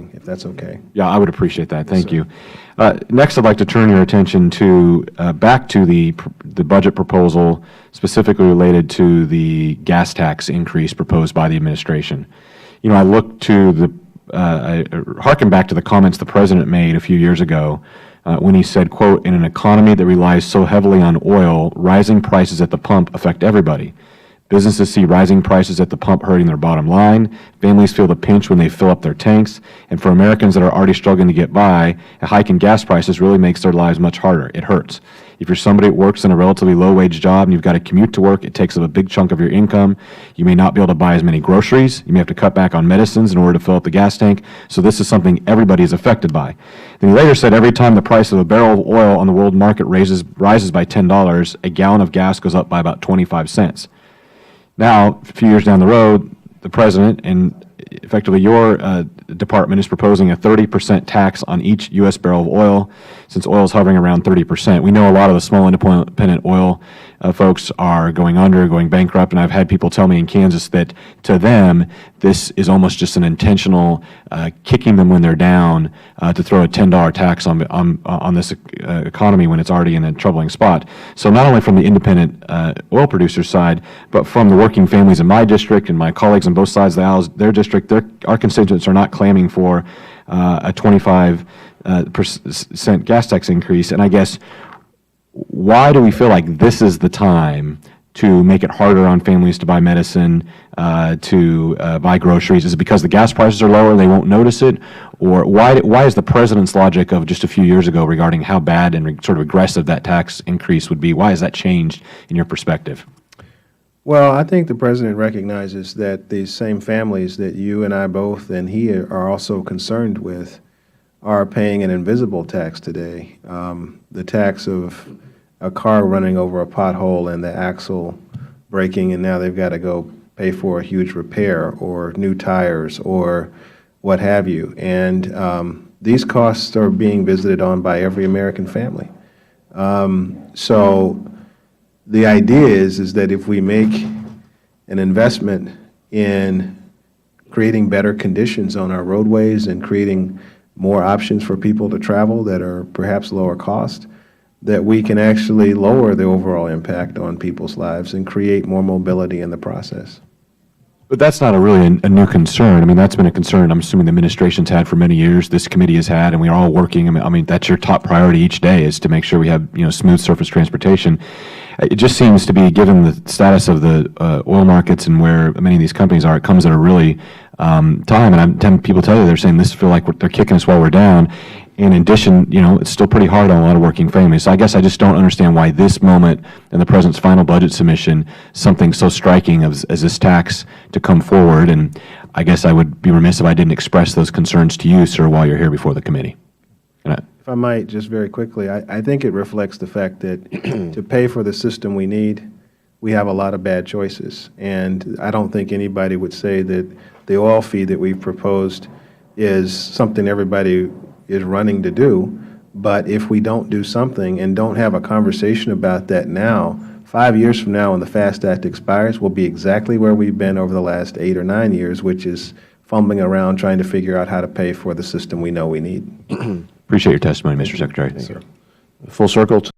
if that's okay. Yeah, I would appreciate that. Thank you. Next, I'd like to turn your attention to back to the budget proposal specifically related to the gas tax increase proposed by the administration. You know, I look to I hearken back to the comments the President made a few years ago when he said, quote, "In an economy that relies so heavily on oil, rising prices at the pump affect everybody. Businesses see rising prices at the pump hurting their bottom line. Families feel the pinch when they fill up their tanks. And for Americans that are already struggling to get by, a hike in gas prices really makes their lives much harder. It hurts. If you're somebody that works in a relatively low-wage job and you've got to commute to work, it takes up a big chunk of your income. You may not be able to buy as many groceries. You may have to cut back on medicines in order to fill up the gas tank. So this is something everybody is affected by." Then he later said, "Every time the price of a barrel of oil on the world market rises by $10, a gallon of gas goes up by about 25 cents. Now, a few years down the road, the President and effectively your department is proposing a 30% tax on each U.S. barrel of oil, since oil is hovering around 30%. We know a lot of the small independent oil folks are going under, going bankrupt, and I've had people tell me in Kansas that to them, this is almost just an intentional kicking them when they're down to throw a $10 tax on this economy when it's already in a troubling spot. So not only from the independent oil producer side, but from the working families in my district and my colleagues on both sides of the aisle, their district, our constituents are not claiming for a 25% gas tax increase. And I guess, why do we feel like this is the time to make it harder on families to buy medicine, to buy groceries? Is it because the gas prices are lower and they won't notice it? Or why is the President's logic of just a few years ago regarding how bad and sort of aggressive that tax increase would be, why has that changed in your perspective? Well, I think the President recognizes that these same families that you and I both and he are also concerned with are paying an invisible tax today. The tax of a car running over a pothole and the axle breaking, and now they've got to go pay for a huge repair or new tires or what have you. And these costs are being visited on by every American family. So the idea is that if we make an investment in creating better conditions on our roadways and creating more options for people to travel that are perhaps lower cost, that we can actually lower the overall impact on people's lives and create more mobility in the process. But that's not really a new concern. I mean, that's been a concern I'm assuming the administration's had for many years, this committee has had, and we are all working. I mean, that's your top priority each day, is to make sure we have, smooth surface transportation. It just seems to be, given the status of the oil markets and where many of these companies are, it comes at a really time. And people tell you, they're saying this feel like they're kicking us while we're down. In addition, it's still pretty hard on a lot of working families. So I guess I just don't understand why this moment in the President's final budget submission, something so striking as this tax to come forward. And I guess I would be remiss if I didn't express those concerns to you, sir, while you're here before the committee. If I might, just very quickly, I think it reflects the fact that to pay for the system we need, we have a lot of bad choices. And I don't think anybody would say that the oil fee that we've proposed is something everybody is running to do. But if we don't do something and don't have a conversation about that now, 5 years from now when the FAST Act expires, we'll be exactly where we've been over the last 8 or 9 years, which is fumbling around trying to figure out how to pay for the system we know we need. Appreciate your testimony, Mr. Secretary. Thank you. Full circle.